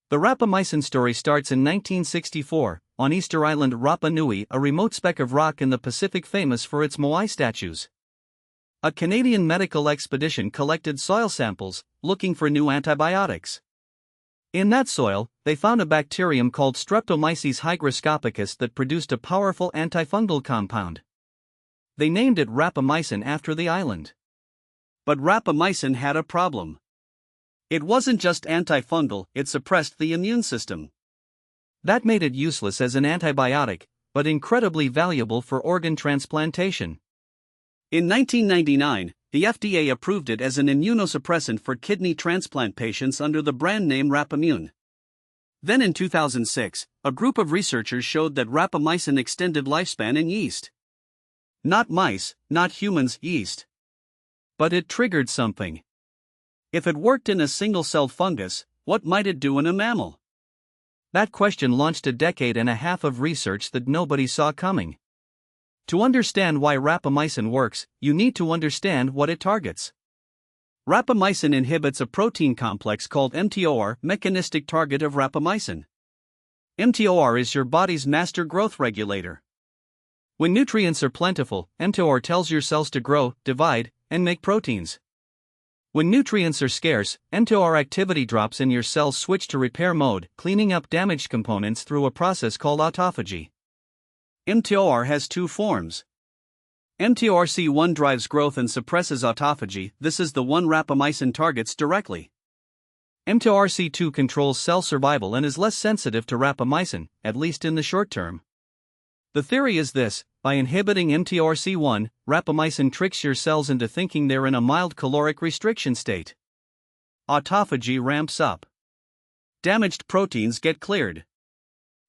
The rapamycin story starts in 1964, on Easter Island Rapa Nui, a remote speck of rock in the Pacific famous for its moai statues. A Canadian medical expedition collected soil samples, looking for new antibiotics. In that soil, they found a bacterium called Streptomyces hygroscopicus that produced a powerful antifungal compound. They named it rapamycin after the island. But rapamycin had a problem. It wasn't just antifungal, it suppressed the immune system. That made it useless as an antibiotic, but incredibly valuable for organ transplantation. In 1999, the FDA approved it as an immunosuppressant for kidney transplant patients under the brand name Rapamycin. Then in 2006, a group of researchers showed that rapamycin extended lifespan in yeast. Not mice, not humans, yeast. But it triggered something. If it worked in a single-celled fungus, what might it do in a mammal? That question launched a decade and a half of research that nobody saw coming. To understand why rapamycin works, you need to understand what it targets. Rapamycin inhibits a protein complex called mTOR, mechanistic target of rapamycin. mTOR is your body's master growth regulator. When nutrients are plentiful, mTOR tells your cells to grow, divide, and make proteins. When nutrients are scarce, mTOR activity drops and your cells switch to repair mode, cleaning up damaged components through a process called autophagy. mTOR has two forms. mTORC1 drives growth and suppresses autophagy. This is the one rapamycin targets directly. mTORC2 controls cell survival and is less sensitive to rapamycin, at least in the short term. The theory is this: by inhibiting mTORC1, rapamycin tricks your cells into thinking they're in a mild caloric restriction state. Autophagy ramps up. Damaged proteins get cleared.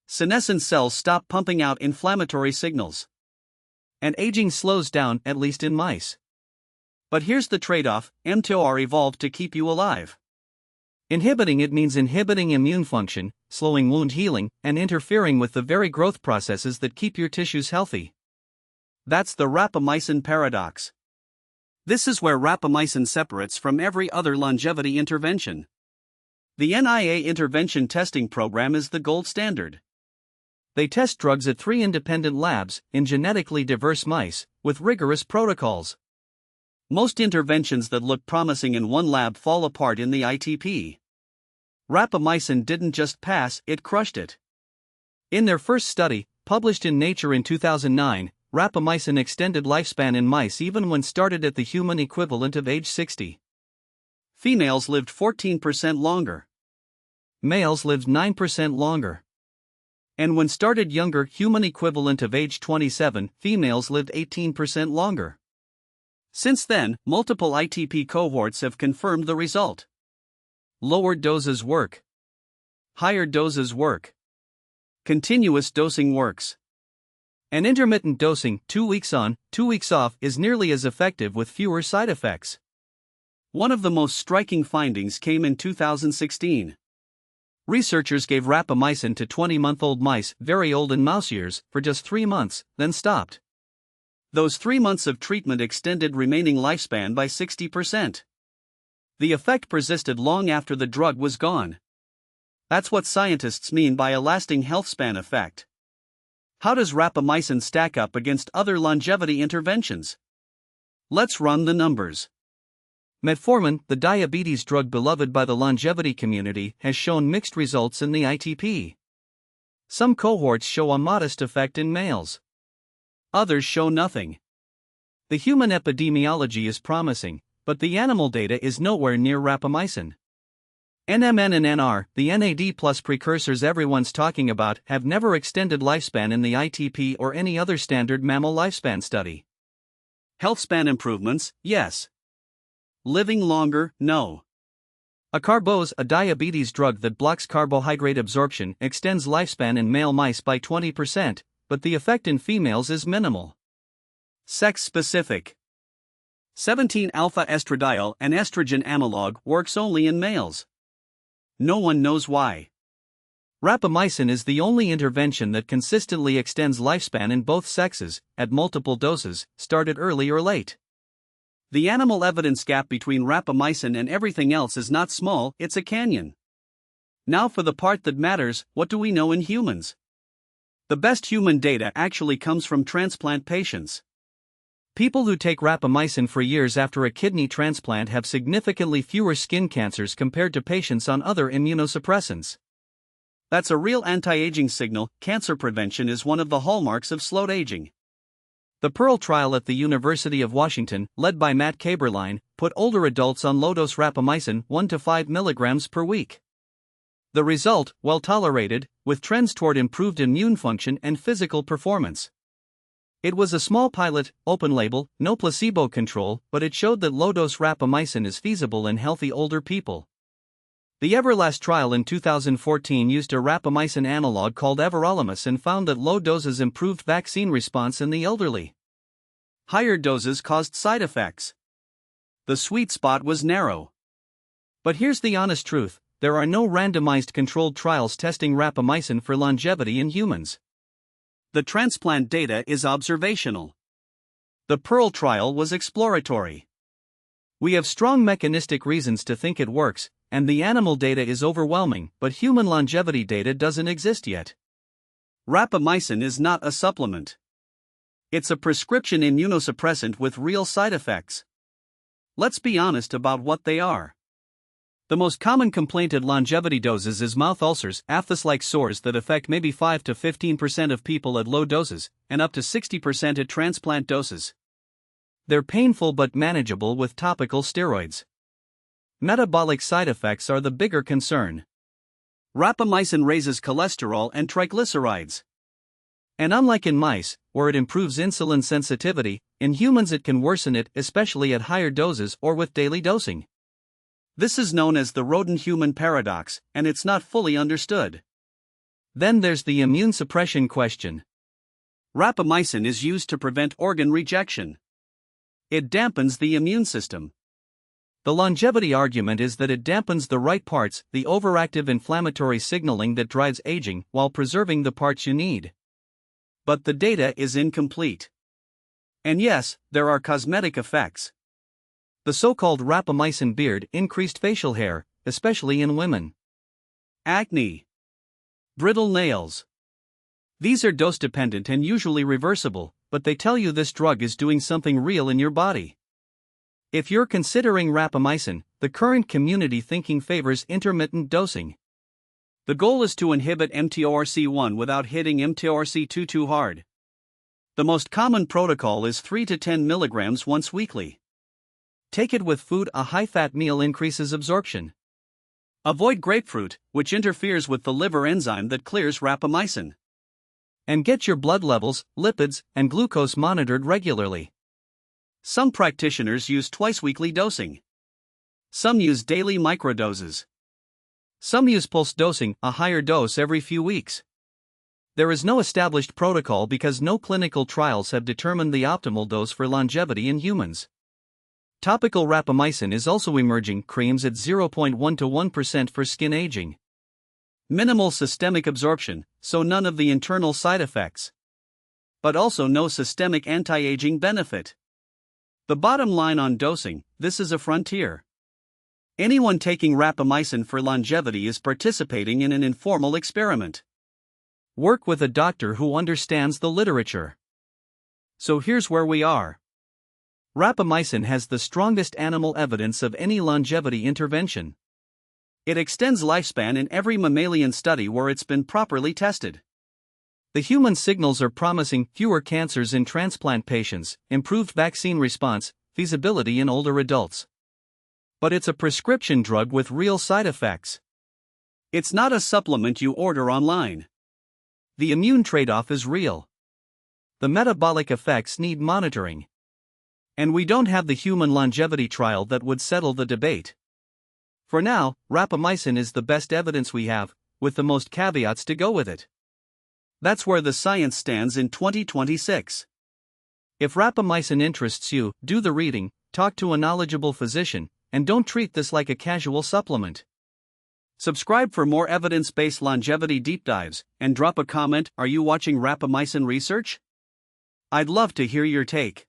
Senescent cells stop pumping out inflammatory signals. And aging slows down, at least in mice. But here's the trade-off: mTOR evolved to keep you alive. Inhibiting it means inhibiting immune function, slowing wound healing, and interfering with the very growth processes that keep your tissues healthy. That's the rapamycin paradox. This is where rapamycin separates from every other longevity intervention. The NIA intervention testing program is the gold standard. They test drugs at 3 independent labs, in genetically diverse mice, with rigorous protocols. Most interventions that look promising in one lab fall apart in the ITP. Rapamycin didn't just pass, it crushed it. In their first study, published in Nature in 2009, rapamycin extended lifespan in mice even when started at the human equivalent of age 60. Females lived 14% longer. Males lived 9% longer. And when started younger, human equivalent of age 27, females lived 18% longer. Since then, multiple ITP cohorts have confirmed the result. Lower doses work. Higher doses work. Continuous dosing works. And intermittent dosing, 2 weeks on, 2 weeks off, is nearly as effective with fewer side effects. One of the most striking findings came in 2016. Researchers gave rapamycin to 20-month-old mice, very old in mouse years, for just 3 months, then stopped. Those 3 months of treatment extended remaining lifespan by 60%. The effect persisted long after the drug was gone. That's what scientists mean by a lasting healthspan effect. How does rapamycin stack up against other longevity interventions? Let's run the numbers. Metformin, the diabetes drug beloved by the longevity community, has shown mixed results in the ITP. Some cohorts show a modest effect in males. Others show nothing. The human epidemiology is promising, but the animal data is nowhere near rapamycin. NMN and NR, the NAD+ precursors everyone's talking about, have never extended lifespan in the ITP or any other standard mammal lifespan study. Healthspan improvements, yes. Living longer, no. Acarbose, a diabetes drug that blocks carbohydrate absorption, extends lifespan in male mice by 20%, but the effect in females is minimal. Sex-specific. 17-alpha-estradiol, an estrogen analog, works only in males. No one knows why. Rapamycin is the only intervention that consistently extends lifespan in both sexes, at multiple doses, started early or late. The animal evidence gap between rapamycin and everything else is not small, it's a canyon. Now for the part that matters: what do we know in humans? The best human data actually comes from transplant patients. People who take rapamycin for years after a kidney transplant have significantly fewer skin cancers compared to patients on other immunosuppressants. That's a real anti-aging signal. Cancer prevention is one of the hallmarks of slow aging. The Pearl trial at the University of Washington, led by Kaeberlein, put older adults on low-dose rapamycin 1 to 5 mg per week. The result, well tolerated, with trends toward improved immune function and physical performance. It was a small pilot, open-label, no placebo control, but it showed that low-dose rapamycin is feasible in healthy older people. The Everlast trial in 2014 used a rapamycin analog called everolimus and found that low doses improved vaccine response in the elderly. Higher doses caused side effects. The sweet spot was narrow. But here's the honest truth: there are no randomized controlled trials testing rapamycin for longevity in humans. The transplant data is observational. The Pearl trial was exploratory. We have strong mechanistic reasons to think it works, and the animal data is overwhelming, but human longevity data doesn't exist yet. Rapamycin is not a supplement. It's a prescription immunosuppressant with real side effects. Let's be honest about what they are. The most common complaint at longevity doses is mouth ulcers, aphthous-like sores that affect maybe 5 to 15% of people at low doses, and up to 60% at transplant doses. They're painful but manageable with topical steroids. Metabolic side effects are the bigger concern. Rapamycin raises cholesterol and triglycerides. And unlike in mice, where it improves insulin sensitivity, in humans it can worsen it, especially at higher doses or with daily dosing. This is known as the rodent-human paradox, and it's not fully understood. Then there's the immune suppression question. Rapamycin is used to prevent organ rejection. It dampens the immune system. The longevity argument is that it dampens the right parts, the overactive inflammatory signaling that drives aging, while preserving the parts you need. But the data is incomplete. And yes, there are cosmetic effects. The so-called rapamycin beard increased facial hair, especially in women. Acne. Brittle nails. These are dose-dependent and usually reversible, but they tell you this drug is doing something real in your body. If you're considering rapamycin, the current community thinking favors intermittent dosing. The goal is to inhibit mTOR-C1 without hitting mTOR-C2 too hard. The most common protocol is 3 to 10 mg once weekly. Take it with food. A high-fat meal increases absorption. Avoid grapefruit, which interferes with the liver enzyme that clears rapamycin. And get your blood levels, lipids, and glucose monitored regularly. Some practitioners use twice-weekly dosing. Some use daily microdoses. Some use pulse dosing, a higher dose every few weeks. There is no established protocol because no clinical trials have determined the optimal dose for longevity in humans. Topical rapamycin is also emerging, creams at 0.1 to 1% for skin aging. Minimal systemic absorption, so none of the internal side effects. But also no systemic anti-aging benefit. The bottom line on dosing: this is a frontier. Anyone taking rapamycin for longevity is participating in an informal experiment. Work with a doctor who understands the literature. So here's where we are. Rapamycin has the strongest animal evidence of any longevity intervention. It extends lifespan in every mammalian study where it's been properly tested. The human signals are promising: fewer cancers in transplant patients, improved vaccine response, feasibility in older adults. But it's a prescription drug with real side effects. It's not a supplement you order online. The immune trade-off is real. The metabolic effects need monitoring. And we don't have the human longevity trial that would settle the debate. For now, rapamycin is the best evidence we have, with the most caveats to go with it. That's where the science stands in 2026. If rapamycin interests you, do the reading, talk to a knowledgeable physician, and don't treat this like a casual supplement. Subscribe for more evidence-based longevity deep dives, and drop a comment. Are you watching Rapamycin research? I'd love to hear your take.